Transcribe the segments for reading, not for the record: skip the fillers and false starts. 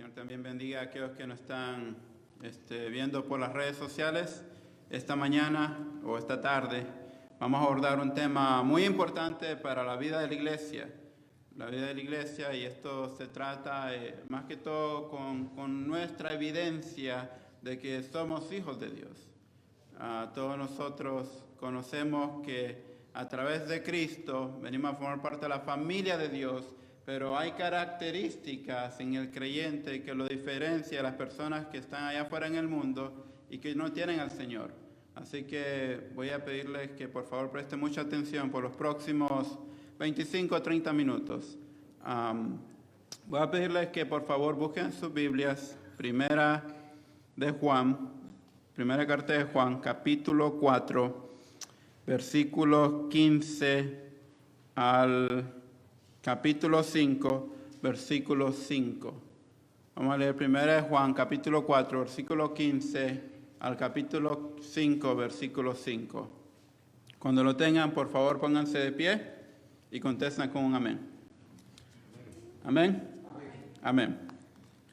Señor también bendiga a aquellos que nos están viendo por las redes sociales. Esta mañana o esta tarde vamos a abordar un tema muy importante para la vida de la iglesia. La vida de la iglesia, y esto se trata más que todo con nuestra evidencia de que somos hijos de Dios. Todos nosotros conocemos que a través de Cristo venimos a formar parte de la familia de Dios, pero hay características en el creyente que lo diferencia de las personas que están allá afuera en el mundo y que no tienen al Señor. Así que voy a pedirles que por favor presten mucha atención por los próximos 25 a 30 minutos. Voy a pedirles que por favor busquen sus Biblias, primera carta de Juan, capítulo 4, versículos 15 al capítulo 5, versículo 5. Vamos a leer primera de Juan, capítulo 4, versículo 15 al capítulo 5, versículo 5. Cuando lo tengan, por favor, pónganse de pie y contestan con un amén. ¿Amén? Amén.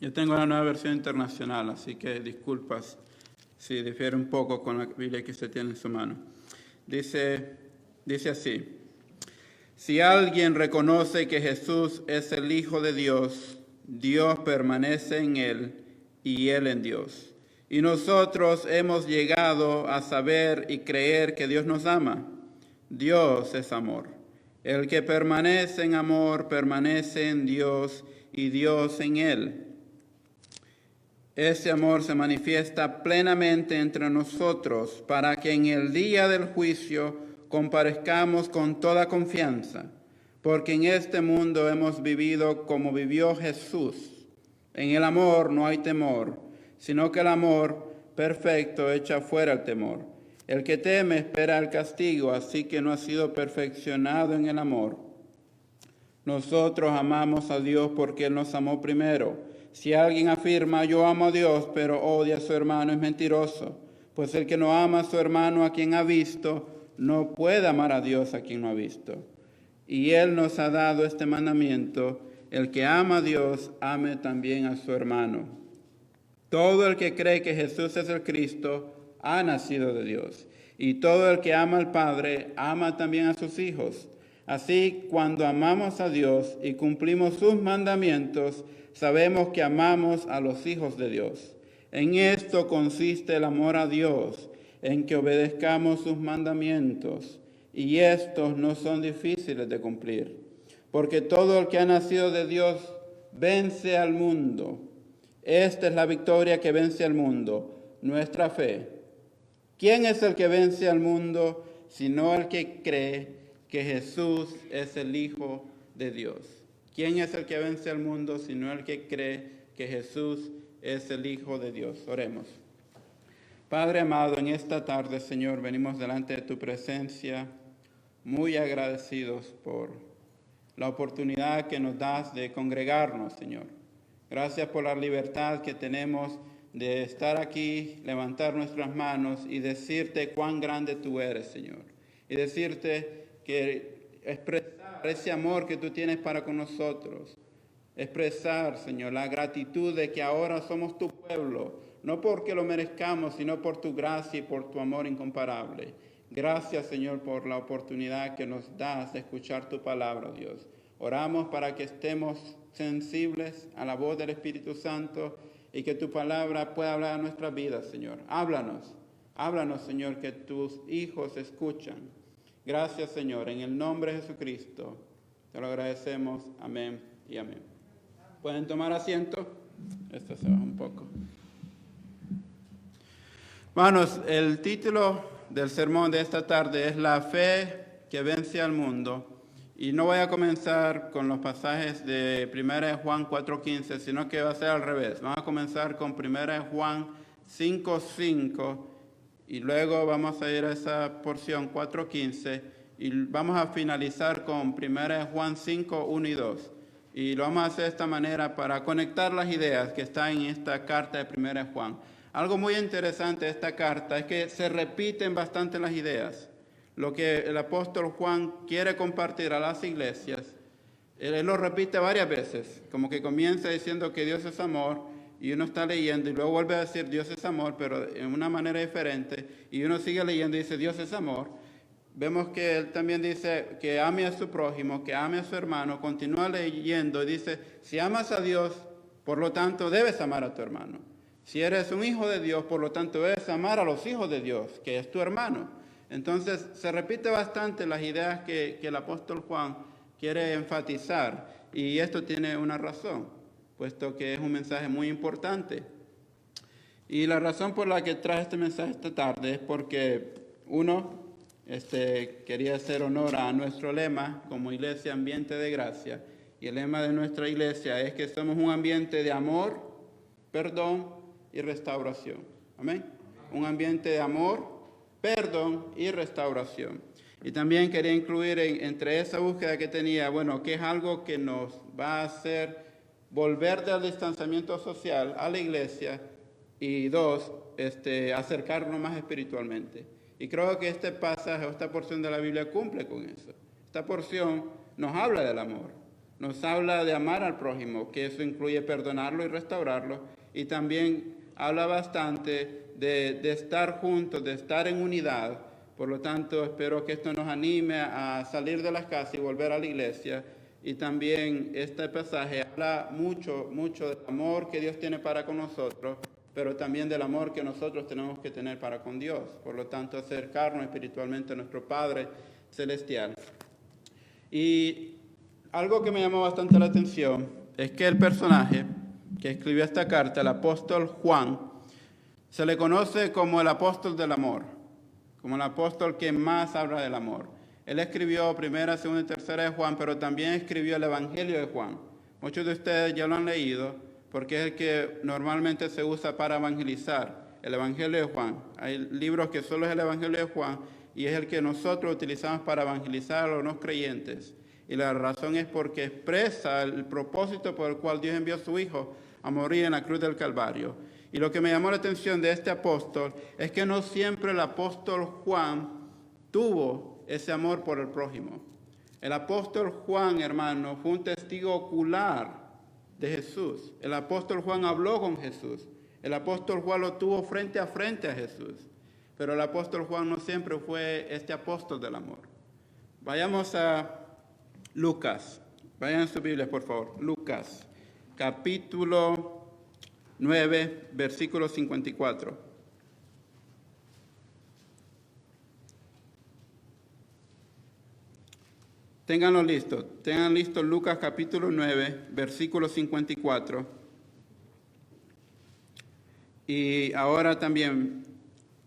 Yo tengo la nueva versión internacional, así que disculpas si difiere un poco con la Biblia que usted tiene en su mano. Dice así: si alguien reconoce que Jesús es el Hijo de Dios, Dios permanece en él y él en Dios. Y nosotros hemos llegado a saber y creer que Dios nos ama. Dios es amor. El que permanece en amor permanece en Dios y Dios en él. Ese amor se manifiesta plenamente entre nosotros para que en el día del juicio comparezcamos con toda confianza, porque en este mundo hemos vivido como vivió Jesús. En el amor no hay temor, sino que el amor perfecto echa fuera el temor. El que teme espera el castigo, así que no ha sido perfeccionado en el amor. Nosotros amamos a Dios porque Él nos amó primero. Si alguien afirma, yo amo a Dios, pero odia a su hermano, es mentiroso. Pues el que no ama a su hermano a quien ha visto, no puede amar a Dios a quien no ha visto. Y Él nos ha dado este mandamiento: el que ama a Dios, ame también a su hermano. Todo el que cree que Jesús es el Cristo, ha nacido de Dios. Y todo el que ama al Padre, ama también a sus hijos. Así, cuando amamos a Dios y cumplimos sus mandamientos, sabemos que amamos a los hijos de Dios. En esto consiste el amor a Dios, en que obedezcamos sus mandamientos, y estos no son difíciles de cumplir, porque todo el que ha nacido de Dios vence al mundo. Esta es la victoria que vence al mundo, nuestra fe. ¿Quién es el que vence al mundo, sino el que cree que Jesús es el Hijo de Dios? ¿Quién es el que vence al mundo, sino el que cree que Jesús es el Hijo de Dios? Oremos. Padre amado, en esta tarde, Señor, venimos delante de tu presencia muy agradecidos por la oportunidad que nos das de congregarnos, Señor. Gracias por la libertad que tenemos de estar aquí, levantar nuestras manos y decirte cuán grande tú eres, Señor. Y decirte que expresar ese amor que tú tienes para con nosotros. Expresar, Señor, la gratitud de que ahora somos tu pueblo, no porque lo merezcamos, sino por tu gracia y por tu amor incomparable. Gracias, Señor, por la oportunidad que nos das de escuchar tu palabra, Dios. Oramos para que estemos sensibles a la voz del Espíritu Santo y que tu palabra pueda hablar a nuestras vidas, Señor. Háblanos, Señor, que tus hijos escuchan. Gracias, Señor, en el nombre de Jesucristo. Te lo agradecemos. Amén y amén. ¿Pueden tomar asiento? Esto se baja un poco. Hermanos, el título del sermón de esta tarde es La fe que vence al mundo. Y no voy a comenzar con los pasajes de 1 Juan 4:15, sino que va a ser al revés. Vamos a comenzar con 1 Juan 5:5 y luego vamos a ir a esa porción 4:15 y vamos a finalizar con 1 Juan 5:1 y 2. Y lo vamos a hacer de esta manera para conectar las ideas que están en esta carta de 1 Juan. Algo muy interesante de esta carta es que se repiten bastante las ideas. Lo que el apóstol Juan quiere compartir a las iglesias Él lo repite varias veces, como que comienza diciendo que Dios es amor, y uno está leyendo y luego vuelve a decir Dios es amor, pero en una manera diferente, y uno sigue leyendo y dice Dios es amor. Vemos que él también dice que ame a su prójimo, que ame a su hermano, continúa leyendo y dice, si amas a Dios, por lo tanto debes amar a tu hermano. Si eres un hijo de Dios, por lo tanto debes amar a los hijos de Dios, que es tu hermano. Entonces se repite bastante las ideas que el apóstol Juan quiere enfatizar, y esto tiene una razón, puesto que es un mensaje muy importante. Y la razón por la que traje este mensaje esta tarde es porque, uno, quería hacer honor a nuestro lema como Iglesia Ambiente de Gracia, y el lema de nuestra iglesia es que somos un ambiente de amor, perdón y restauración. Amén. Un ambiente de amor, perdón y restauración. Y también quería incluir entre esa búsqueda que tenía, bueno, que es algo que nos va a hacer volver del distanciamiento social a la iglesia, y dos, acercarnos más espiritualmente. Y creo que este pasaje o esta porción de la Biblia cumple con eso. Esta porción nos habla del amor, nos habla de amar al prójimo, que eso incluye perdonarlo y restaurarlo, y también habla bastante de estar juntos, de estar en unidad. Por lo tanto, espero que esto nos anime a salir de las casas y volver a la iglesia. Y también este pasaje habla mucho del amor que Dios tiene para con nosotros, pero también del amor que nosotros tenemos que tener para con Dios. Por lo tanto, acercarnos espiritualmente a nuestro Padre Celestial. Y algo que me llamó bastante la atención es que el personaje que escribió esta carta, el apóstol Juan, se le conoce como el apóstol del amor, como el apóstol que más habla del amor. Él escribió primera, segunda y tercera de Juan, pero también escribió el Evangelio de Juan. Muchos de ustedes ya lo han leído, porque es el que normalmente se usa para evangelizar, el Evangelio de Juan. Hay libros que solo es el Evangelio de Juan, y es el que nosotros utilizamos para evangelizar a los no creyentes. Y la razón es porque expresa el propósito por el cual Dios envió a su Hijo a morir en la cruz del Calvario. Y lo que me llamó la atención de este apóstol es que no siempre el apóstol Juan tuvo ese amor por el prójimo. El apóstol Juan, hermano, fue un testigo ocular de Jesús. El apóstol Juan habló con Jesús. El apóstol Juan lo tuvo frente a Jesús. Pero el apóstol Juan no siempre fue este apóstol del amor. Vayamos a Lucas. Vayan a sus Biblias, por favor. Lucas, capítulo 9, versículo 54. Ténganlo listo. Tengan listo Lucas capítulo 9, versículo 54. Y ahora también,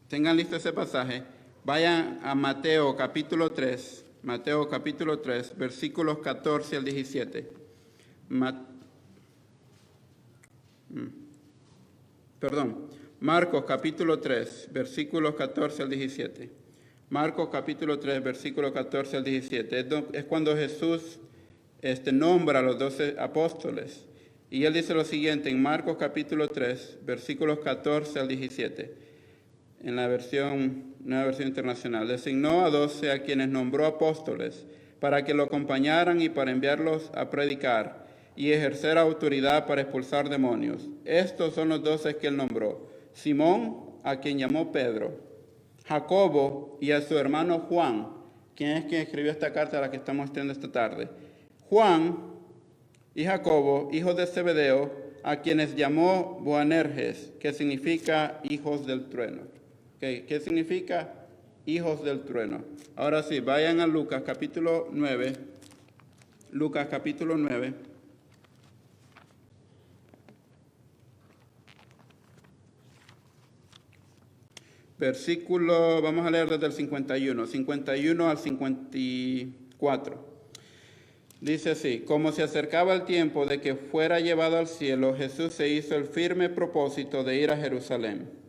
tengan listo ese pasaje. Vayan a Mateo capítulo 3. Mateo capítulo 3, versículos 14 al 17. Marcos capítulo 3, versículos 14 al 17. Marcos capítulo 3, versículos 14 al 17. Es cuando Jesús nombra a los 12 apóstoles. Y él dice lo siguiente en Marcos capítulo 3, versículos 14 al 17. En la nueva versión internacional. Designó a 12 a quienes nombró apóstoles para que lo acompañaran y para enviarlos a predicar y ejercer autoridad para expulsar demonios. Estos son los 12 que él nombró: Simón, a quien llamó Pedro, Jacobo y a su hermano Juan, quien es quien escribió esta carta a la que estamos estudiando esta tarde, Juan y Jacobo, hijos de Zebedeo, a quienes llamó Boanerges, que significa hijos del trueno. ¿Qué significa hijos del trueno? Ahora sí, vayan a Lucas capítulo 9. Lucas capítulo 9. Versículo, vamos a leer desde el 51 al 54. Dice así: como se acercaba el tiempo de que fuera llevado al cielo, Jesús se hizo el firme propósito de ir a Jerusalén.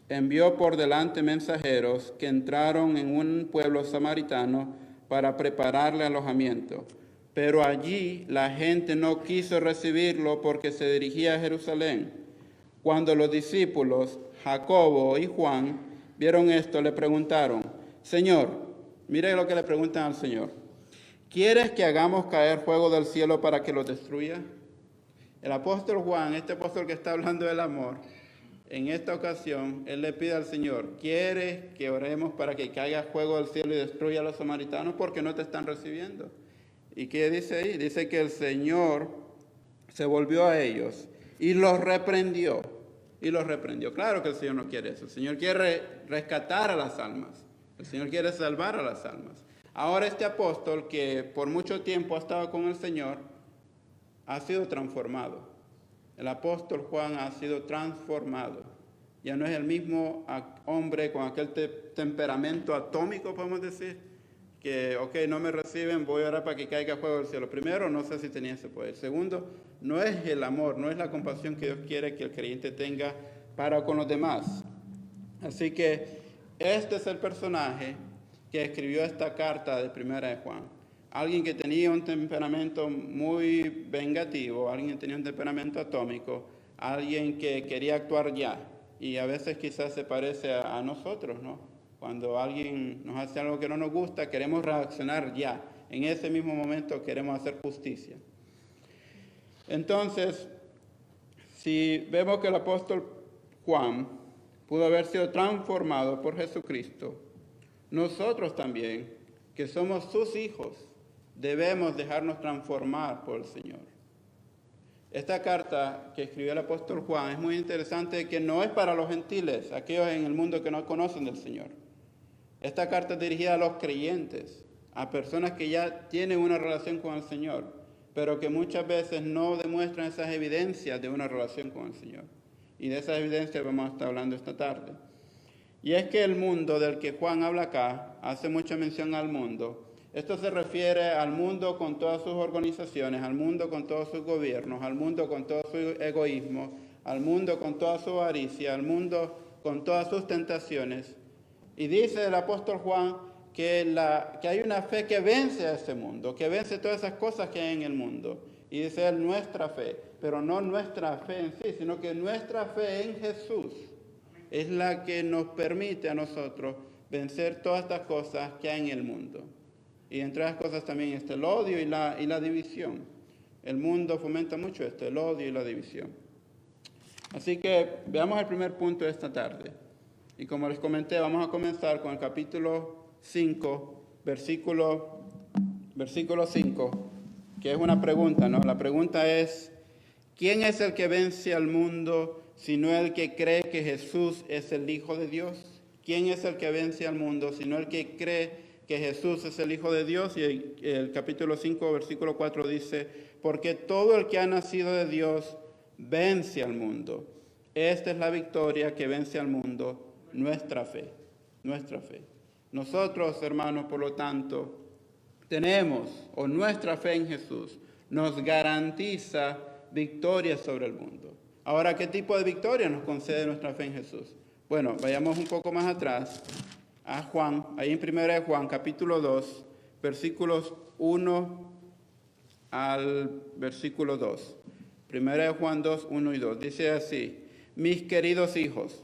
Envió por delante mensajeros que entraron en un pueblo samaritano para prepararle alojamiento. Pero allí la gente no quiso recibirlo porque se dirigía a Jerusalén. Cuando los discípulos, Jacobo y Juan, vieron esto, le preguntaron: Señor, mire lo que le preguntan al Señor, ¿Quieres que hagamos caer fuego del cielo para que lo destruya? El apóstol Juan, este apóstol que está hablando del amor, en esta ocasión, él le pide al Señor, ¿quieres que oremos para que caiga fuego del cielo y destruya a los samaritanos porque no te están recibiendo? ¿Y qué dice ahí? Dice que el Señor se volvió a ellos y los reprendió. Y los reprendió. Claro que el Señor no quiere eso. El Señor quiere rescatar a las almas. El Señor quiere salvar a las almas. Ahora este apóstol que por mucho tiempo ha estado con el Señor, ha sido transformado. El apóstol Juan ha sido transformado. Ya no es el mismo hombre con aquel temperamento atómico, podemos decir, que, ok, no me reciben, voy a orar para que caiga fuego del cielo. Primero, no sé si tenía ese poder. Segundo, no es el amor, no es la compasión que Dios quiere que el creyente tenga para con los demás. Así que este es el personaje que escribió esta carta de Primera de Juan. Alguien que tenía un temperamento muy vengativo, alguien que tenía un temperamento atómico, alguien que quería actuar ya. Y a veces quizás se parece a nosotros, ¿no? Cuando alguien nos hace algo que no nos gusta, queremos reaccionar ya. En ese mismo momento queremos hacer justicia. Entonces, si vemos que el apóstol Juan pudo haber sido transformado por Jesucristo, nosotros también, que somos sus hijos, debemos dejarnos transformar por el Señor. Esta carta que escribió el apóstol Juan es muy interesante, que no es para los gentiles, aquellos en el mundo que no conocen del Señor. Esta carta es dirigida a los creyentes, a personas que ya tienen una relación con el Señor, pero que muchas veces no demuestran esas evidencias de una relación con el Señor. Y de esas evidencias vamos a estar hablando esta tarde. Y es que el mundo del que Juan habla acá, hace mucha mención al mundo. Esto se refiere al mundo con todas sus organizaciones, al mundo con todos sus gobiernos, al mundo con todo su egoísmo, al mundo con toda su avaricia, al mundo con todas sus tentaciones. Y dice el apóstol Juan que hay una fe que vence a ese mundo, que vence todas esas cosas que hay en el mundo. Y dice él, nuestra fe, pero no nuestra fe en sí, sino que nuestra fe en Jesús es la que nos permite a nosotros vencer todas estas cosas que hay en el mundo. Y entre las cosas también está el odio y la división. El mundo fomenta mucho esto, el odio y la división. Así que veamos el primer punto de esta tarde. Y como les comenté, vamos a comenzar con el capítulo 5, versículo 5, que es una pregunta, ¿no? La pregunta es, ¿quién es el que vence al mundo sino el que cree que Jesús es el Hijo de Dios? ¿Quién es el que vence al mundo sino el que cree que Jesús es el Hijo de Dios? Y el capítulo 5, versículo 4 dice, porque todo el que ha nacido de Dios vence al mundo. Esta es la victoria que vence al mundo, nuestra fe, nuestra fe. Nosotros, hermanos, por lo tanto, tenemos, o nuestra fe en Jesús, nos garantiza victoria sobre el mundo. Ahora, ¿qué tipo de victoria nos concede nuestra fe en Jesús? Bueno, vayamos un poco más atrás a Juan, ahí en 1 Juan, capítulo 2, versículos 1 al versículo 2. 1 Juan 2, 1 y 2. Dice así, mis queridos hijos,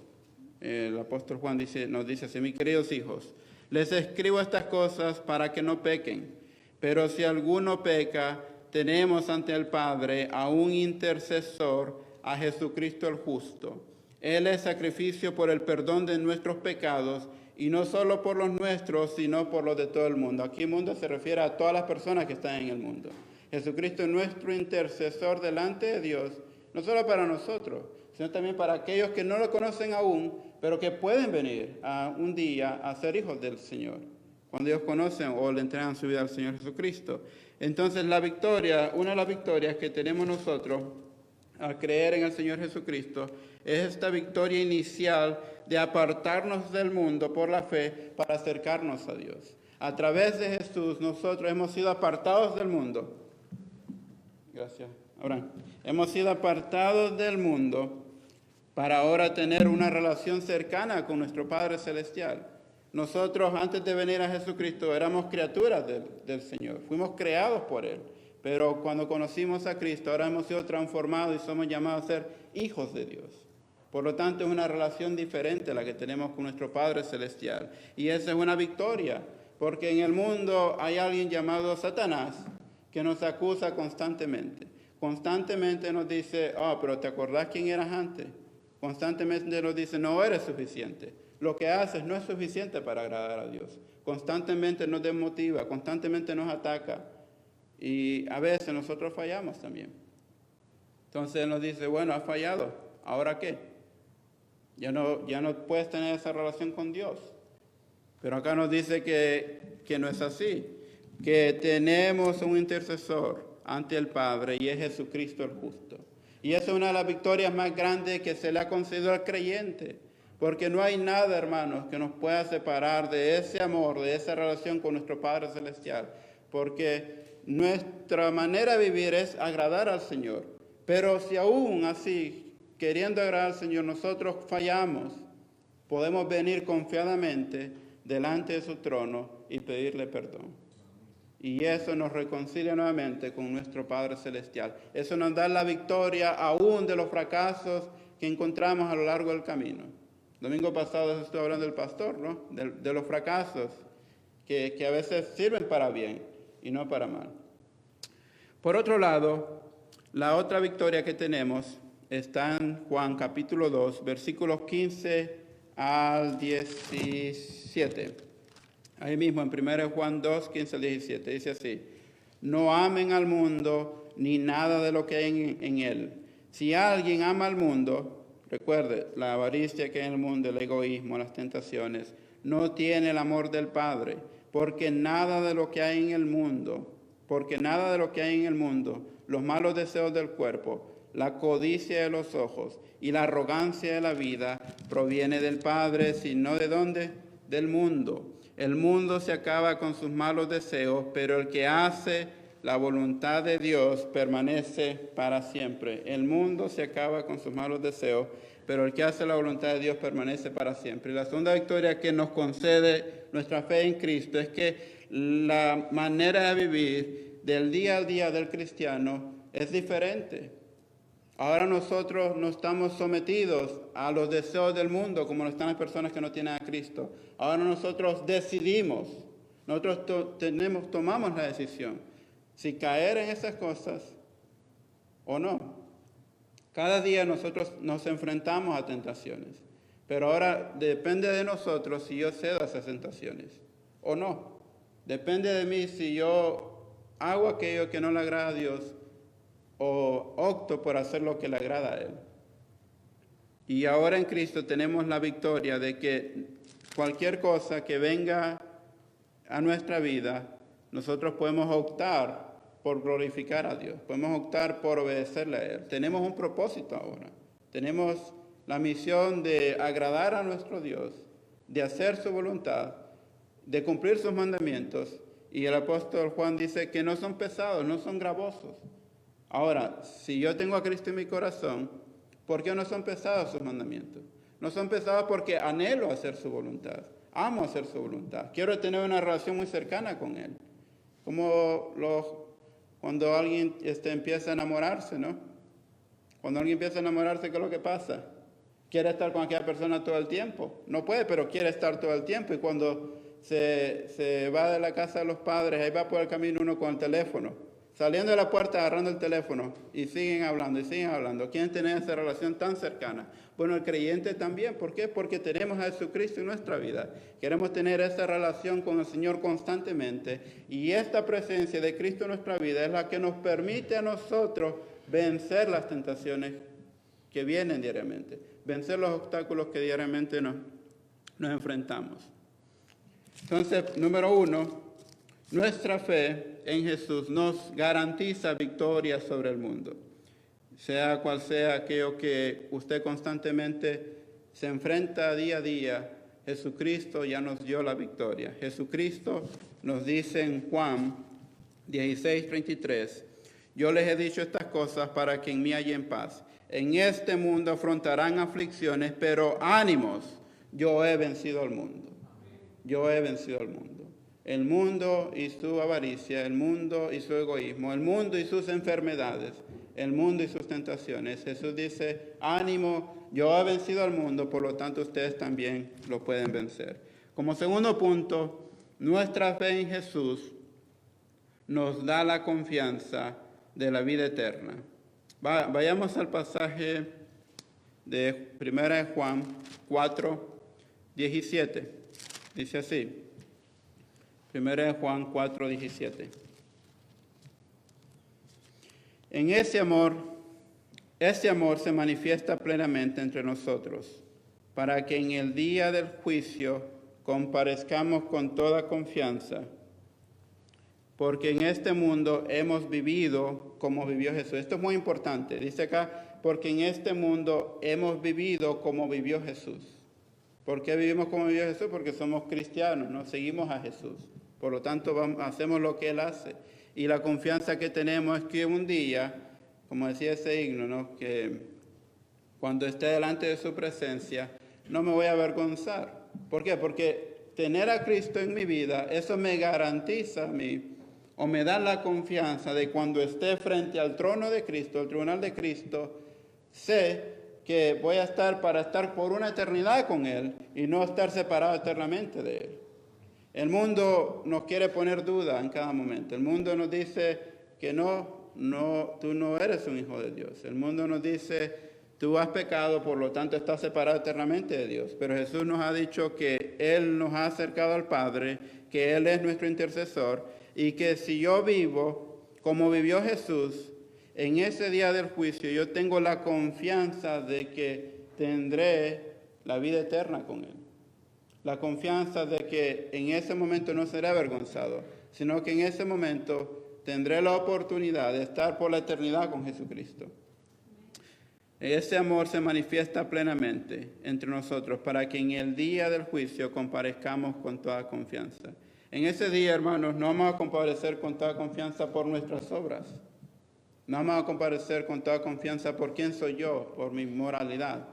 el apóstol Juan nos dice así, mis queridos hijos, les escribo estas cosas para que no pequen, pero si alguno peca, tenemos ante el Padre a un intercesor, a Jesucristo el justo. Él es sacrificio por el perdón de nuestros pecados, y no solo por los nuestros, sino por los de todo el mundo. Aquí el mundo se refiere a todas las personas que están en el mundo. Jesucristo es nuestro intercesor delante de Dios, no solo para nosotros, sino también para aquellos que no lo conocen aún, pero que pueden venir un día a ser hijos del Señor, cuando ellos conocen o le entregan su vida al Señor Jesucristo. Entonces la victoria, una de las victorias que tenemos nosotros al creer en el Señor Jesucristo, es esta victoria inicial de apartarnos del mundo por la fe para acercarnos a Dios. A través de Jesús nosotros hemos sido apartados del mundo. Gracias, Abraham. Hemos sido apartados del mundo para ahora tener una relación cercana con nuestro Padre Celestial. Nosotros, antes de venir a Jesucristo, éramos criaturas del Señor. Fuimos creados por Él. Pero cuando conocimos a Cristo, ahora hemos sido transformados y somos llamados a ser hijos de Dios. Por lo tanto, es una relación diferente a la que tenemos con nuestro Padre Celestial. Y esa es una victoria, Porque en el mundo hay alguien llamado Satanás que nos acusa constantemente. Constantemente nos dice, pero ¿te acordás quién eras antes? Constantemente nos dice, no eres suficiente. Lo que haces no es suficiente para agradar a Dios. Constantemente nos desmotiva, constantemente nos ataca. Y a veces nosotros fallamos también. Entonces Él nos dice, bueno, has fallado, ¿ahora qué? Ya no puedes tener esa relación con Dios. Pero acá nos dice que no es así, que tenemos un intercesor ante el Padre y es Jesucristo el justo. Y esa es una de las victorias más grandes que se le ha concedido al creyente, porque no hay nada, hermanos, que nos pueda separar de ese amor, de esa relación con nuestro Padre Celestial, porque nuestra manera de vivir es agradar al Señor. Pero si aún así, queriendo agradar al Señor, nosotros fallamos, podemos venir confiadamente delante de su trono y pedirle perdón. Y eso nos reconcilia nuevamente con nuestro Padre Celestial. Eso nos da la victoria aún de los fracasos que encontramos a lo largo del camino. Domingo pasado estuve hablando del pastor, ¿no? De los fracasos que a veces sirven para bien y no para mal. Por otro lado, la otra victoria que tenemos está en Juan capítulo 2, versículos 15 al 17. Ahí mismo en 1 Juan 2, 15 al 17, dice así: no amen al mundo ni nada de lo que hay en él. Si alguien ama al mundo, recuerde, la avaricia que hay en el mundo, el egoísmo, las tentaciones, no tiene el amor del Padre, porque nada de lo que hay en el mundo, los malos deseos del cuerpo, la codicia de los ojos y la arrogancia de la vida proviene del Padre, sino ¿de dónde? Del mundo. El mundo se acaba con sus malos deseos, pero el que hace la voluntad de Dios permanece para siempre. El mundo se acaba con sus malos deseos, pero el que hace la voluntad de Dios permanece para siempre. Y la segunda victoria que nos concede nuestra fe en Cristo es que la manera de vivir del día a día del cristiano es diferente. Ahora nosotros no estamos sometidos a los deseos del mundo como lo están las personas que no tienen a Cristo. Ahora nosotros decidimos, tomamos la decisión si caer en esas cosas o no. Cada día nosotros nos enfrentamos a tentaciones, pero ahora depende de nosotros si yo cedo a esas tentaciones o no. Depende de mí si yo hago aquello que no le agrada a Dios o opto por hacer lo que le agrada a Él. Y ahora en Cristo tenemos la victoria de que cualquier cosa que venga a nuestra vida, nosotros podemos optar por glorificar a Dios, podemos optar por obedecerle a Él. Tenemos un propósito ahora, tenemos la misión de agradar a nuestro Dios, de hacer su voluntad, de cumplir sus mandamientos. Y el apóstol Juan dice que no son pesados, no son gravosos. Ahora, si yo tengo a Cristo en mi corazón, ¿por qué no son pesados sus mandamientos? No son pesados porque anhelo hacer su voluntad, amo hacer su voluntad, quiero tener una relación muy cercana con Él. Como cuando alguien empieza a enamorarse, ¿no? Cuando alguien empieza a enamorarse, ¿qué es lo que pasa? Quiere estar con aquella persona todo el tiempo. No puede, pero quiere estar todo el tiempo. Y cuando se va de la casa de los padres, ahí va por el camino uno con el teléfono, saliendo de la puerta, agarrando el teléfono, y siguen hablando, y siguen hablando. ¿Quieren tener esa relación tan cercana? Bueno, el creyente también. ¿Por qué? Porque tenemos a Jesucristo en nuestra vida. Queremos tener esa relación con el Señor constantemente. Y esta presencia de Cristo en nuestra vida es la que nos permite a nosotros vencer las tentaciones que vienen diariamente. Vencer los obstáculos que diariamente nos enfrentamos. Entonces, número 1, nuestra fe en Jesús nos garantiza victoria sobre el mundo. Sea cual sea aquello que usted constantemente se enfrenta día a día, Jesucristo ya nos dio la victoria. Jesucristo nos dice en Juan 16:33, yo les he dicho estas cosas para que en mí hallen paz. En este mundo afrontarán aflicciones, pero ánimos, yo he vencido al mundo. Yo he vencido al mundo. El mundo y su avaricia, el mundo y su egoísmo, el mundo y sus enfermedades, el mundo y sus tentaciones. Jesús dice, ánimo, yo he vencido al mundo, por lo tanto ustedes también lo pueden vencer. Como segundo punto, Nuestra fe en Jesús nos da la confianza de la vida eterna. Vayamos al pasaje de 1 Juan 4, 17. Dice así, 1 Juan 4, 17. En ese amor se manifiesta plenamente entre nosotros, para que en el día del juicio comparezcamos con toda confianza, porque en este mundo hemos vivido como vivió Jesús. Esto es muy importante. Dice acá, porque en este mundo hemos vivido como vivió Jesús. ¿Por qué vivimos como vivió Jesús? Porque somos cristianos, ¿no? Seguimos a Jesús. Por lo tanto, hacemos lo que Él hace. Y la confianza que tenemos es que un día, como decía ese himno, ¿no? Que cuando esté delante de su presencia, no me voy a avergonzar. ¿Por qué? Porque tener a Cristo en mi vida, eso me garantiza a mí, o me da la confianza de cuando esté frente al trono de Cristo, al tribunal de Cristo, sé que voy a estar para estar por una eternidad con Él y no estar separado eternamente de Él. El mundo nos quiere poner duda en cada momento. El mundo nos dice que no, tú no eres un hijo de Dios. El mundo nos dice, tú has pecado, por lo tanto estás separado eternamente de Dios. Pero Jesús nos ha dicho que Él nos ha acercado al Padre, que Él es nuestro intercesor y que si yo vivo como vivió Jesús, en ese día del juicio yo tengo la confianza de que tendré la vida eterna con Él. La confianza de que en ese momento no seré avergonzado, sino que en ese momento tendré la oportunidad de estar por la eternidad con Jesucristo. Ese amor se manifiesta plenamente entre nosotros para que en el día del juicio comparezcamos con toda confianza. En ese día, hermanos, no vamos a comparecer con toda confianza por nuestras obras. No vamos a comparecer con toda confianza por quién soy yo, por mi moralidad,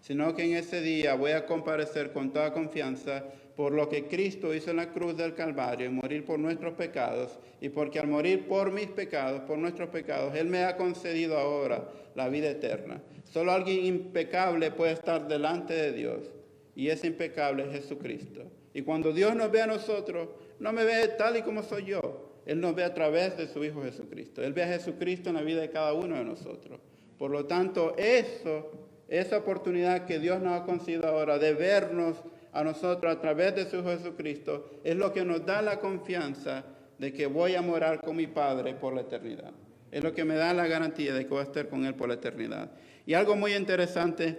sino que en ese día voy a comparecer con toda confianza por lo que Cristo hizo en la cruz del Calvario, y morir por nuestros pecados, y porque al morir por mis pecados, por nuestros pecados, Él me ha concedido ahora la vida eterna. Solo alguien impecable puede estar delante de Dios, y ese impecable es Jesucristo. Y cuando Dios nos ve a nosotros, no me ve tal y como soy yo. Él nos ve a través de su Hijo Jesucristo. Él ve a Jesucristo en la vida de cada uno de nosotros. Por lo tanto, esa oportunidad que Dios nos ha concedido ahora de vernos a nosotros a través de su Hijo Jesucristo, es lo que nos da la confianza de que voy a morar con mi Padre por la eternidad. Es lo que me da la garantía de que voy a estar con Él por la eternidad. Y algo muy interesante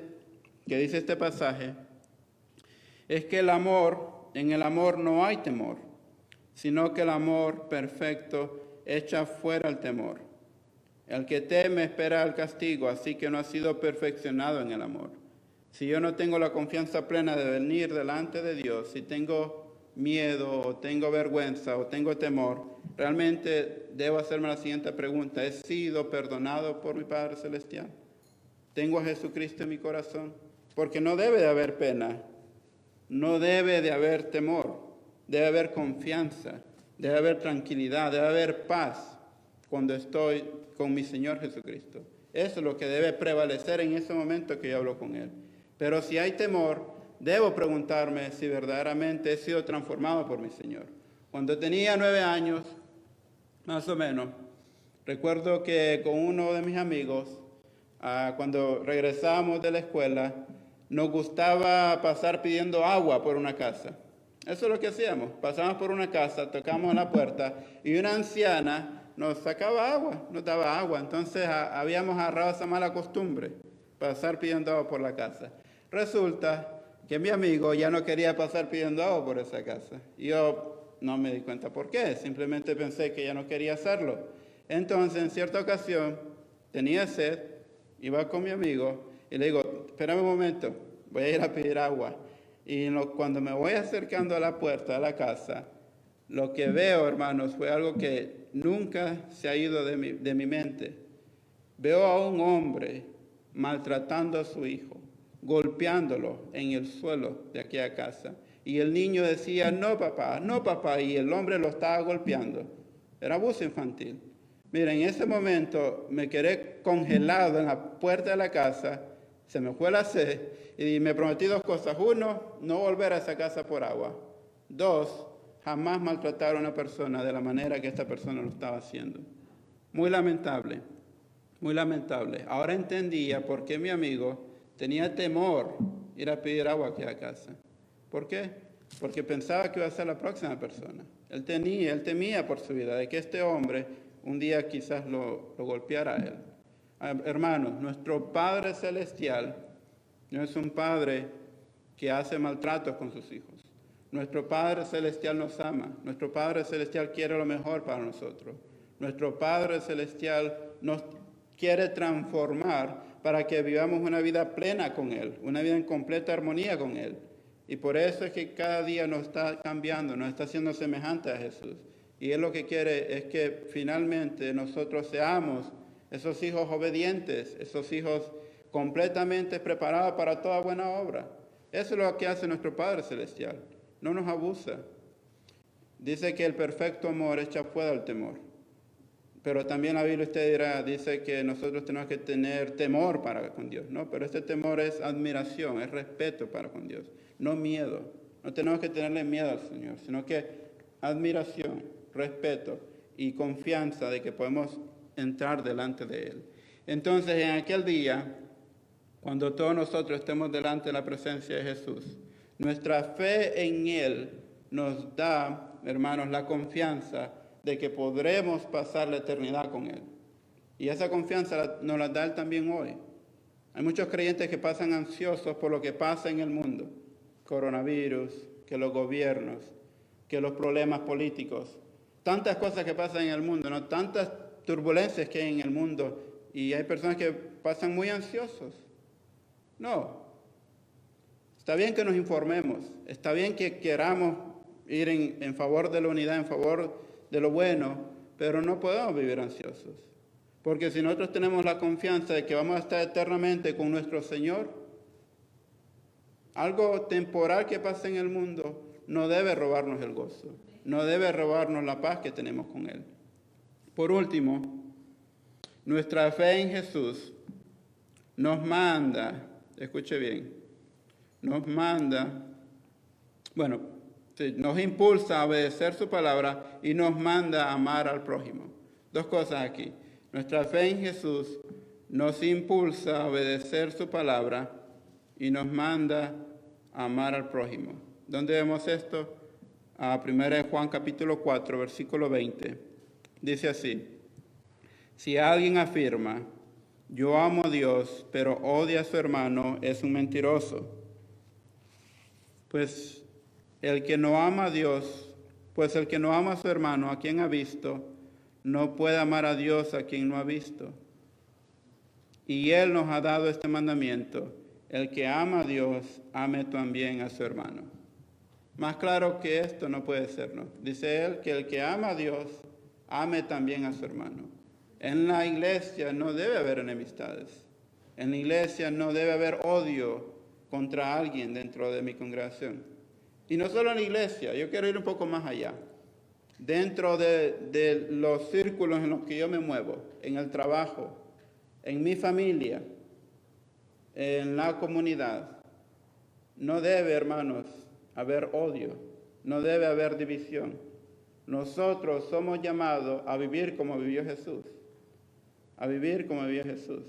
que dice este pasaje es que en el amor no hay temor, sino que el amor perfecto echa fuera el temor. El que teme espera el castigo, así que no ha sido perfeccionado en el amor. Si yo no tengo la confianza plena de venir delante de Dios, si tengo miedo, o tengo vergüenza, o tengo temor, realmente debo hacerme la siguiente pregunta: ¿he sido perdonado por mi Padre Celestial? ¿Tengo a Jesucristo en mi corazón? Porque no debe de haber pena, no debe de haber temor, debe haber confianza, debe haber tranquilidad, debe haber paz cuando estoy con mi Señor Jesucristo. Eso es lo que debe prevalecer en ese momento que yo hablo con Él. Pero si hay temor, debo preguntarme si verdaderamente he sido transformado por mi Señor. Cuando tenía 9 años, más o menos, recuerdo que con uno de mis amigos, cuando regresábamos de la escuela, nos gustaba pasar pidiendo agua por una casa. Eso es lo que hacíamos. Pasábamos por una casa, tocamos la puerta y una anciana nos sacaba agua, nos daba agua. Entonces habíamos agarrado esa mala costumbre, pasar pidiendo agua por la casa. Resulta que mi amigo ya no quería pasar pidiendo agua por esa casa. Y yo no me di cuenta por qué, simplemente pensé que ya no quería hacerlo. Entonces, en cierta ocasión, tenía sed, iba con mi amigo y le digo: espérame un momento, voy a ir a pedir agua. Y cuando me voy acercando a la puerta de la casa, lo que veo, hermanos, fue algo que nunca se ha ido de mi mente. Veo a un hombre maltratando a su hijo, golpeándolo en el suelo de aquella casa. Y el niño decía: no papá, y el hombre lo estaba golpeando. Era abuso infantil. Mira, en ese momento me quedé congelado en la puerta de la casa, se me fue la sed y me prometí 2 cosas. 1, no volver a esa casa por agua. 2, jamás maltratar a una persona de la manera que esta persona lo estaba haciendo. Muy lamentable, muy lamentable. Ahora entendía por qué mi amigo tenía temor ir a pedir agua aquí a casa. ¿Por qué? Porque pensaba que iba a ser la próxima persona. Él temía por su vida, de que este hombre un día quizás lo golpeara a él. Hermanos, nuestro Padre Celestial no es un Padre que hace maltratos con sus hijos. Nuestro Padre Celestial nos ama. Nuestro Padre Celestial quiere lo mejor para nosotros. Nuestro Padre Celestial nos quiere transformar para que vivamos una vida plena con Él, una vida en completa armonía con Él. Y por eso es que cada día nos está cambiando, nos está haciendo semejante a Jesús. Y Él lo que quiere es que finalmente nosotros seamos esos hijos obedientes, esos hijos completamente preparados para toda buena obra. Eso es lo que hace nuestro Padre Celestial. No nos abusa. Dice que el perfecto amor echa fuera el temor. Pero también la Biblia dice que nosotros tenemos que tener temor para con Dios, ¿no? Pero este temor es admiración, es respeto para con Dios, no miedo. No tenemos que tenerle miedo al Señor, sino que admiración, respeto y confianza de que podemos entrar delante de Él. Entonces, en aquel día, cuando todos nosotros estemos delante de la presencia de Jesús, nuestra fe en Él nos da, hermanos, la confianza de que podremos pasar la eternidad con Él. Y esa confianza nos la da Él también hoy. Hay muchos creyentes que pasan ansiosos por lo que pasa en el mundo. Coronavirus, que los gobiernos, que los problemas políticos. Tantas cosas que pasan en el mundo, ¿no? Tantas turbulencias que hay en el mundo. Y hay personas que pasan muy ansiosos. No. Está bien que nos informemos. Está bien que queramos ir en favor de la unidad, en favor de lo bueno, pero no podemos vivir ansiosos. Porque si nosotros tenemos la confianza de que vamos a estar eternamente con nuestro Señor, algo temporal que pasa en el mundo no debe robarnos el gozo, no debe robarnos la paz que tenemos con Él. Por último, nuestra fe en Jesús nos manda, escuche bien, nos impulsa a obedecer su palabra y nos manda a amar al prójimo. Dos cosas aquí. Nuestra fe en Jesús nos impulsa a obedecer su palabra y nos manda a amar al prójimo. ¿Dónde vemos esto? A 1 Juan capítulo 4, versículo 20. Dice así: si alguien afirma, yo amo a Dios, pero odia a su hermano, es un mentiroso. Pues el que no ama a su hermano, a quien ha visto, no puede amar a Dios a quien no ha visto. Y Él nos ha dado este mandamiento: el que ama a Dios, ame también a su hermano. Más claro que esto no puede ser, ¿no? Dice Él que el que ama a Dios, ame también a su hermano. En la iglesia no debe haber enemistades. En la iglesia no debe haber odio contra alguien dentro de mi congregación. Y no solo en la iglesia, yo quiero ir un poco más allá. Dentro de los círculos en los que yo me muevo, en el trabajo, en mi familia, en la comunidad, no debe, hermanos, haber odio, no debe haber división. Nosotros somos llamados a vivir como vivió Jesús, a vivir como vivió Jesús.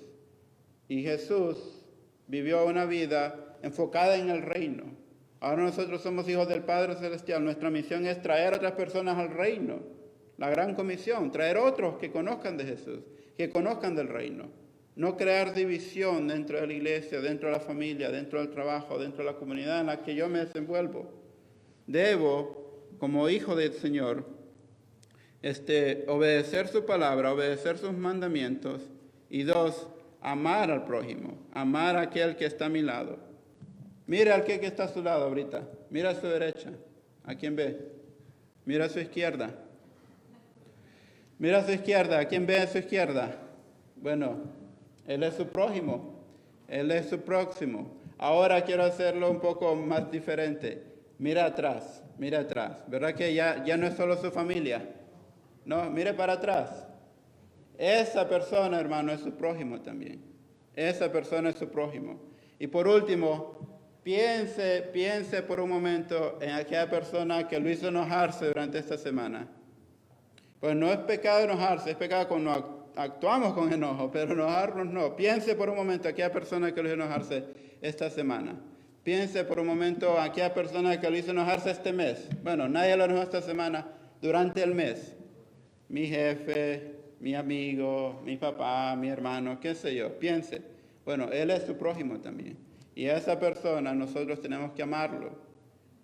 Y Jesús vivió una vida enfocada en el reino. Ahora nosotros somos hijos del Padre Celestial. Nuestra misión es traer a otras personas al reino. La gran comisión, traer otros que conozcan de Jesús, que conozcan del reino. No crear división dentro de la iglesia, dentro de la familia, dentro del trabajo, dentro de la comunidad en la que yo me desenvuelvo. Debo, como hijo del Señor, obedecer su palabra, obedecer sus mandamientos. Y dos, amar al prójimo, amar a aquel que está a mi lado. Mira al que está a su lado ahorita. Mira a su derecha. ¿A quién ve? Mira a su izquierda. Mira a su izquierda. ¿A quién ve a su izquierda? Bueno, él es su prójimo. Él es su próximo. Ahora quiero hacerlo un poco más diferente. Mira atrás. Mira atrás. ¿Verdad que ya no es solo su familia? No, mire para atrás. Esa persona, hermano, es su prójimo también. Esa persona es su prójimo. Y por último, piense por un momento en aquella persona que lo hizo enojarse durante esta semana. Pues no es pecado enojarse, es pecado cuando actuamos con enojo, pero enojarnos no. Piense por un momento en aquella persona que lo hizo enojarse esta semana. Piense por un momento en aquella persona que lo hizo enojarse este mes. Bueno, nadie lo enojó esta semana, durante el mes. Mi jefe, mi amigo, mi papá, mi hermano, qué sé yo. Piense. Bueno, él es su prójimo también. Y a esa persona nosotros tenemos que amarlo.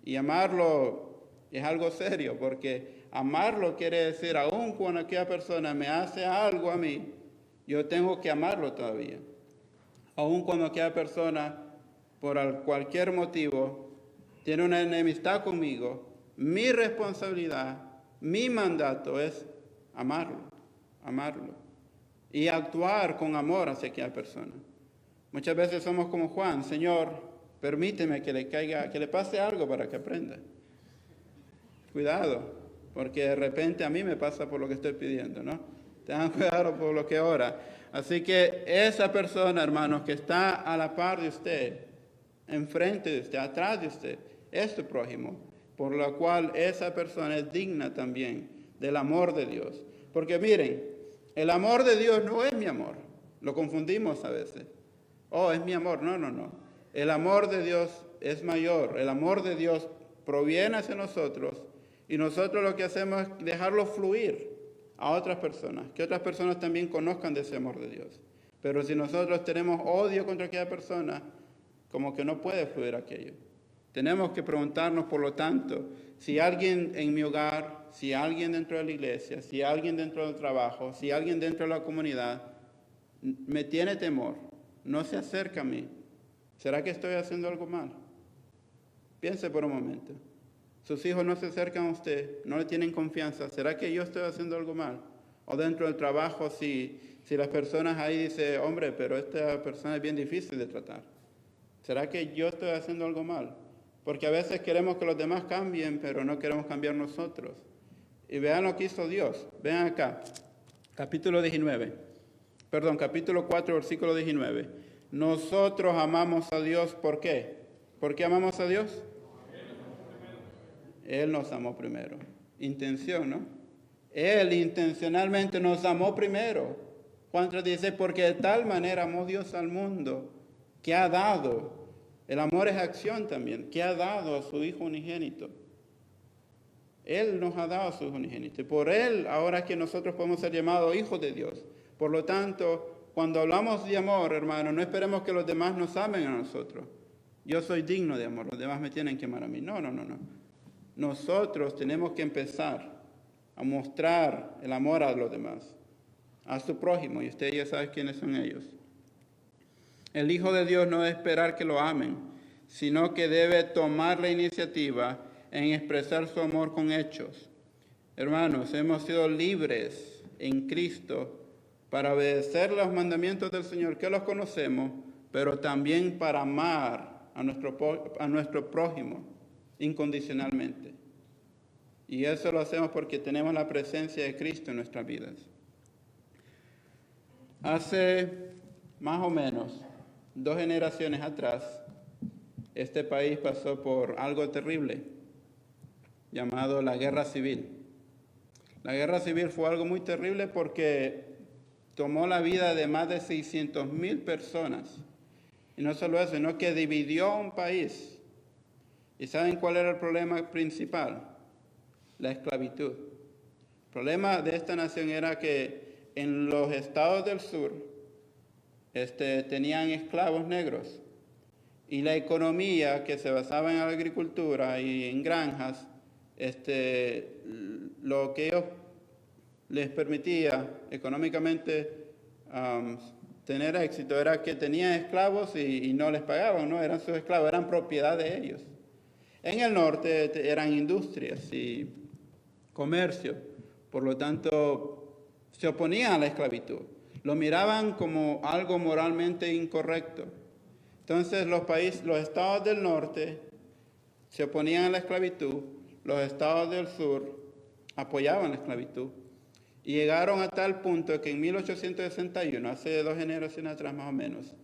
Y amarlo es algo serio, porque amarlo quiere decir, aun cuando aquella persona me hace algo a mí, yo tengo que amarlo todavía. Aun cuando aquella persona, por cualquier motivo, tiene una enemistad conmigo, mi responsabilidad, mi mandato es amarlo. Y actuar con amor hacia aquella persona. Muchas veces somos como Juan, Señor, permíteme que le pase algo para que aprenda. Cuidado, porque de repente a mí me pasa por lo que estoy pidiendo, ¿no? Tengan cuidado por lo que ora. Así que esa persona, hermanos, que está a la par de usted, enfrente de usted, atrás de usted, es su prójimo, por lo cual esa persona es digna también del amor de Dios. Porque miren, el amor de Dios no es mi amor, lo confundimos a veces. Oh, es mi amor. No. El amor de Dios es mayor. El amor de Dios proviene hacia nosotros y nosotros lo que hacemos es dejarlo fluir a otras personas, que otras personas también conozcan de ese amor de Dios. Pero si nosotros tenemos odio contra aquella persona, como que no puede fluir aquello. Tenemos que preguntarnos, por lo tanto, si alguien en mi hogar, si alguien dentro de la iglesia, si alguien dentro del trabajo, si alguien dentro de la comunidad me tiene temor, no se acerca a mí, ¿será que estoy haciendo algo mal? Piense por un momento. Sus hijos no se acercan a usted, no le tienen confianza. ¿Será que yo estoy haciendo algo mal? O dentro del trabajo, si las personas ahí dicen, hombre, pero esta persona es bien difícil de tratar. ¿Será que yo estoy haciendo algo mal? Porque a veces queremos que los demás cambien, pero no queremos cambiar nosotros. Y vean lo que hizo Dios. Vean acá, capítulo 4, versículo 19. Nosotros amamos a Dios, ¿por qué? ¿Por qué amamos a Dios? Él nos amó primero. Intención, ¿no? Él intencionalmente nos amó primero. Juan 3 dice, porque de tal manera amó Dios al mundo, que ha dado, el amor es acción también, que ha dado a su Hijo unigénito. Él nos ha dado a su Hijo unigénito. Y por Él, ahora que nosotros podemos ser llamados hijos de Dios. Por lo tanto, cuando hablamos de amor, hermano, no esperemos que los demás nos amen a nosotros. Yo soy digno de amor, los demás me tienen que amar a mí. No. Nosotros tenemos que empezar a mostrar el amor a los demás, a su prójimo, y usted ya sabe quiénes son ellos. El Hijo de Dios no debe esperar que lo amen, sino que debe tomar la iniciativa en expresar su amor con hechos. Hermanos, hemos sido libres en Cristo para obedecer los mandamientos del Señor, que los conocemos, pero también para amar a nuestro prójimo incondicionalmente. Y eso lo hacemos porque tenemos la presencia de Cristo en nuestras vidas. Hace más o menos 2 generaciones atrás, este país pasó por algo terrible llamado la Guerra Civil. La Guerra Civil fue algo muy terrible porque tomó la vida de más de 600,000 personas. Y no solo eso, sino que dividió un país. ¿Y saben cuál era el problema principal? La esclavitud. El problema de esta nación era que en los estados del sur tenían esclavos negros. Y la economía que se basaba en la agricultura y en granjas, lo que ellos les permitía económicamente tener éxito era que tenían esclavos y no les pagaban, no eran sus esclavos, eran propiedad de ellos. En el norte eran industrias y comercio, por lo tanto se oponían a la esclavitud, lo miraban como algo moralmente incorrecto. Entonces los estados del norte se oponían a la esclavitud, los estados del sur apoyaban la esclavitud y llegaron a tal punto que en 1861, hace 2 generaciones atrás más o menos,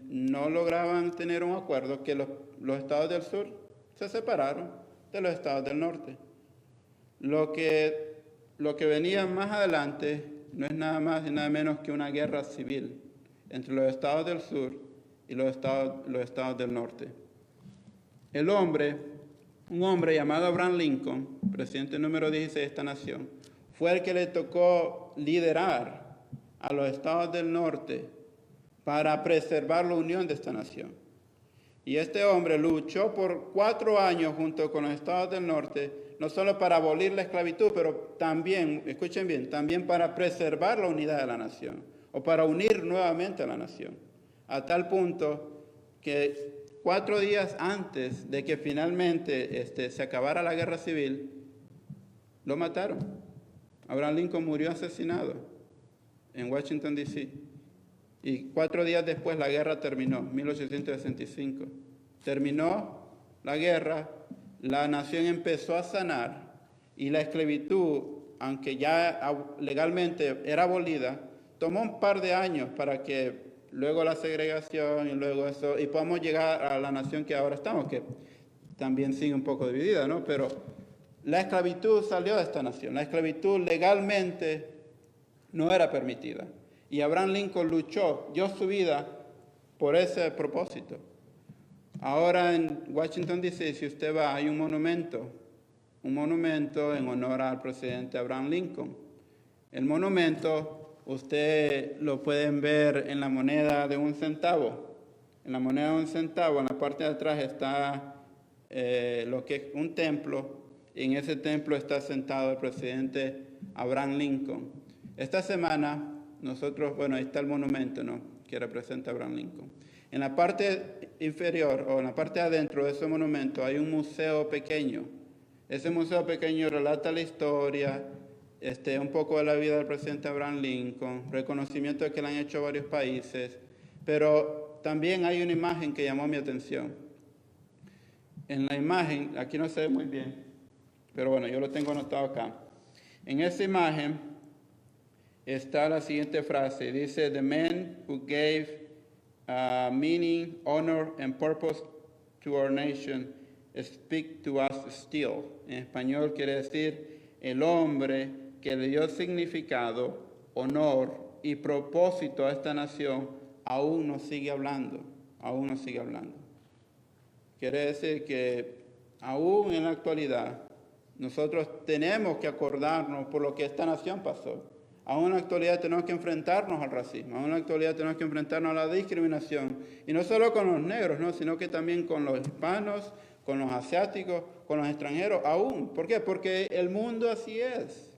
no lograban tener un acuerdo, que los estados del sur se separaron de los estados del norte. Lo que venía más adelante no es nada más y nada menos que una guerra civil entre los estados del sur y los estados del norte. Un hombre llamado Abraham Lincoln, presidente número 16 de esta nación, fue el que le tocó liderar a los estados del norte para preservar la unión de esta nación. Y este hombre luchó por 4 años junto con los estados del norte, no solo para abolir la esclavitud, pero también, escuchen bien, también para preservar la unidad de la nación, o para unir nuevamente a la nación, a tal punto que 4 días antes de que finalmente se acabara la guerra civil, lo mataron. Abraham Lincoln murió asesinado en Washington, D.C. Y 4 días después la guerra terminó, 1865. Terminó la guerra, la nación empezó a sanar y la esclavitud, aunque ya legalmente era abolida, tomó un par de años para que luego la segregación y luego eso, y podamos llegar a la nación que ahora estamos, que también sigue un poco dividida, ¿no? Pero la esclavitud salió de esta nación, la esclavitud legalmente no era permitida. Y Abraham Lincoln luchó, dio su vida por ese propósito. Ahora en Washington, D.C., si usted va, hay un monumento en honor al presidente Abraham Lincoln. El monumento, usted lo pueden ver en la moneda de 1 centavo. En la moneda de 1 centavo, en la parte de atrás está lo que es un templo, y en ese templo está sentado el presidente Abraham Lincoln. Esta semana nosotros, ahí está el monumento, ¿no?, que representa a Abraham Lincoln. En la parte inferior o en la parte de adentro de ese monumento hay un museo pequeño. Ese museo pequeño relata la historia, un poco de la vida del presidente Abraham Lincoln, reconocimiento de que le han hecho varios países, pero también hay una imagen que llamó mi atención. En la imagen, aquí no se ve muy bien, pero yo lo tengo anotado acá. En esa imagen está la siguiente frase, dice: "The man who gave meaning, honor, and purpose to our nation speak to us still." En español quiere decir el hombre que le dio significado, honor y propósito a esta nación aún nos sigue hablando, Quiere decir que aún en la actualidad nosotros tenemos que acordarnos por lo que esta nación pasó. Aún en la actualidad tenemos que enfrentarnos al racismo, aún en la actualidad tenemos que enfrentarnos a la discriminación, y no solo con los negros, ¿no?, sino que también con los hispanos, con los asiáticos, con los extranjeros, aún. ¿Por qué? Porque el mundo así es,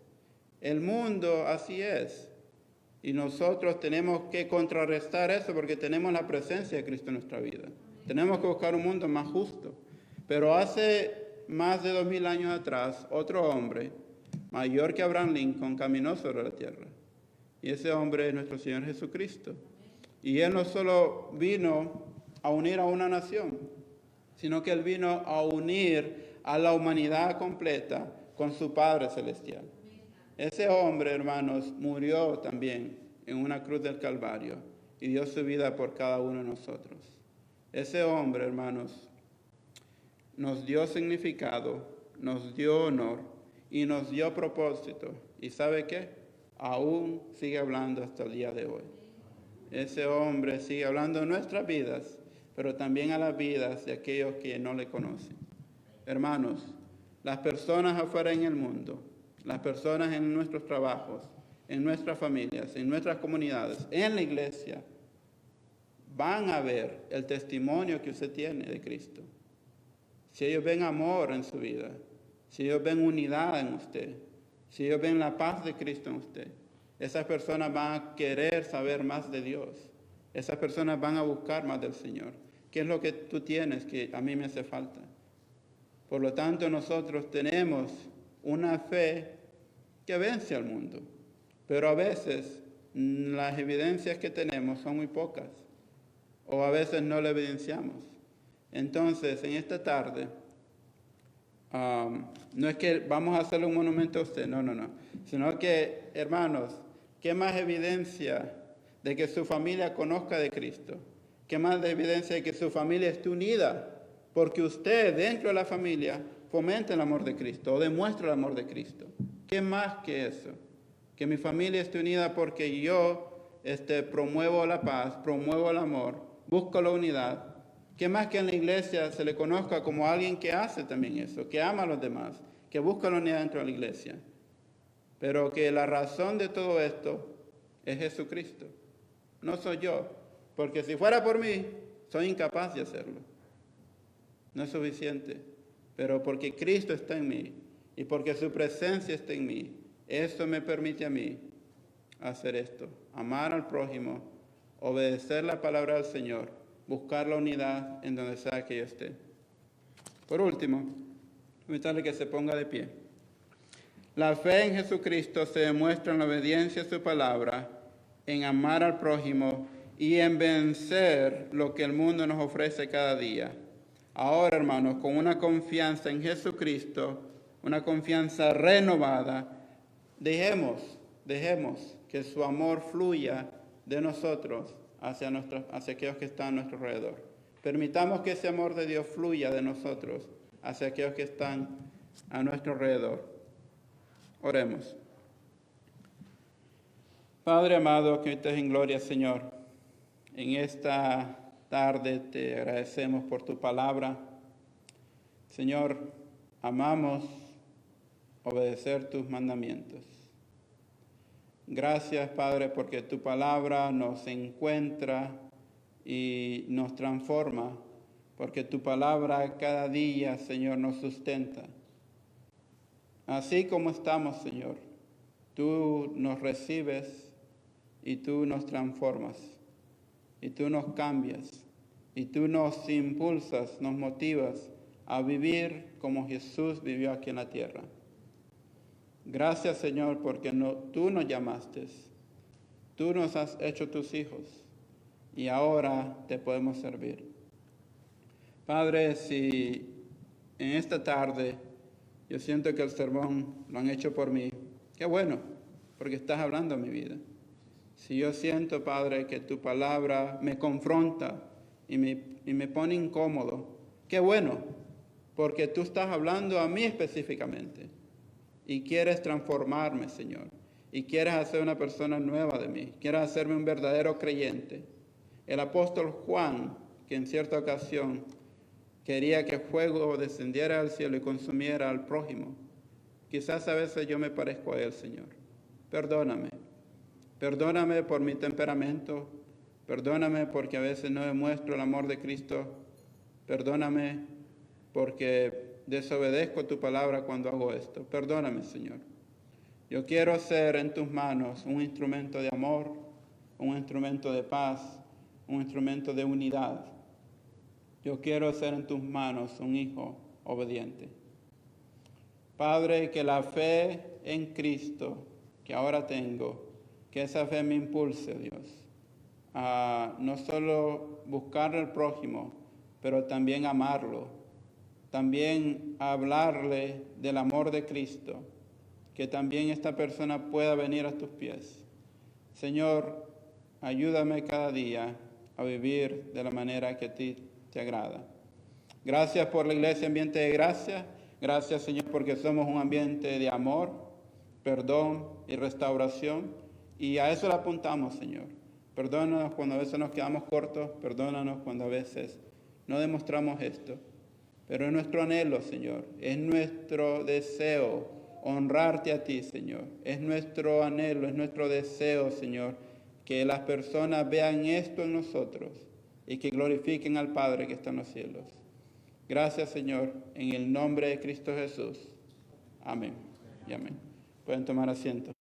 y nosotros tenemos que contrarrestar eso porque tenemos la presencia de Cristo en nuestra vida. Tenemos que buscar un mundo más justo. Pero hace más de 2000 años atrás, otro hombre mayor que Abraham Lincoln caminó sobre la tierra. Y ese hombre es nuestro Señor Jesucristo. Y Él no solo vino a unir a una nación, sino que Él vino a unir a la humanidad completa con su Padre Celestial. Ese hombre, hermanos, murió también en una cruz del Calvario y dio su vida por cada uno de nosotros. Ese hombre, hermanos, nos dio significado, nos dio honor y nos dio propósito. ¿Y sabe qué? Aún sigue hablando hasta el día de hoy. Ese hombre sigue hablando de nuestras vidas, pero también a las vidas de aquellos que no le conocen. Hermanos, las personas afuera en el mundo, las personas en nuestros trabajos, en nuestras familias, en nuestras comunidades, en la iglesia, van a ver el testimonio que usted tiene de Cristo. Si ellos ven amor en su vida, si ellos ven unidad en usted, si ellos ven la paz de Cristo en usted, esas personas van a querer saber más de Dios. Esas personas van a buscar más del Señor. ¿Qué es lo que tú tienes que a mí me hace falta? Por lo tanto, nosotros tenemos una fe que vence al mundo, pero a veces las evidencias que tenemos son muy pocas, o a veces no la evidenciamos. Entonces, en esta tarde, no es que vamos a hacerle un monumento a usted, no, sino que, hermanos, ¿qué más evidencia de que su familia conozca de Cristo? ¿Qué más de evidencia de que su familia esté unida? Porque usted, dentro de la familia, fomenta el amor de Cristo o demuestra el amor de Cristo. ¿Qué más que eso? Que mi familia esté unida porque yo promuevo la paz, promuevo el amor, busco la unidad. ¿Qué más que en la iglesia se le conozca como alguien que hace también eso, que ama a los demás, que busca la unidad dentro de la iglesia? Pero que la razón de todo esto es Jesucristo, no soy yo. Porque si fuera por mí, soy incapaz de hacerlo. No es suficiente. Pero porque Cristo está en mí y porque su presencia está en mí, eso me permite a mí hacer esto. Amar al prójimo, obedecer la palabra del Señor, buscar la unidad en donde sea que yo esté. Por último, invitarle que se ponga de pie. La fe en Jesucristo se demuestra en la obediencia a su palabra, en amar al prójimo y en vencer lo que el mundo nos ofrece cada día. Ahora, hermanos, con una confianza en Jesucristo, una confianza renovada, dejemos que su amor fluya de nosotros hacia aquellos que están a nuestro alrededor. Permitamos que ese amor de Dios fluya de nosotros hacia aquellos que están a nuestro alrededor. Oremos. Padre amado, que estés en gloria, Señor, en esta tarde te agradecemos por tu palabra. Señor, amamos obedecer tus mandamientos. Gracias, Padre, porque tu palabra nos encuentra y nos transforma, porque tu palabra cada día, Señor, nos sustenta. Así como estamos, Señor, tú nos recibes y tú nos transformas, y tú nos cambias, y tú nos impulsas, nos motivas a vivir como Jesús vivió aquí en la tierra. Gracias, Señor, porque tú nos llamaste, tú nos has hecho tus hijos, y ahora te podemos servir. Padre, si en esta tarde yo siento que el sermón lo han hecho por mí, qué bueno, porque estás hablando a mi vida. Si yo siento, Padre, que tu palabra me confronta y me pone incómodo, qué bueno, porque tú estás hablando a mí específicamente y quieres transformarme, Señor, y quieres hacer una persona nueva de mí, quieres hacerme un verdadero creyente. El apóstol Juan, que en cierta ocasión quería que fuego descendiera al cielo y consumiera al prójimo, quizás a veces yo me parezco a él, Señor. Perdóname. Perdóname por mi temperamento, perdóname porque a veces no demuestro el amor de Cristo, perdóname porque desobedezco tu palabra cuando hago esto. Perdóname, Señor. Yo quiero ser en tus manos un instrumento de amor, un instrumento de paz, un instrumento de unidad. Yo quiero ser en tus manos un hijo obediente. Padre, que la fe en Cristo que ahora tengo, que esa fe me impulse, Dios, a no solo buscar al prójimo, pero también amarlo, también hablarle del amor de Cristo, que también esta persona pueda venir a tus pies. Señor, ayúdame cada día a vivir de la manera que a ti te agrada. Gracias por la iglesia Ambiente de Gracia. Gracias, Señor, porque somos un ambiente de amor, perdón y restauración. Y a eso le apuntamos, Señor. Perdónanos cuando a veces nos quedamos cortos, perdónanos cuando a veces no demostramos esto. Pero es nuestro anhelo, Señor, es nuestro deseo honrarte a ti, Señor. Es nuestro anhelo, es nuestro deseo, Señor, que las personas vean esto en nosotros y que glorifiquen al Padre que está en los cielos. Gracias, Señor, en el nombre de Cristo Jesús. Amén y amén. Pueden tomar asiento.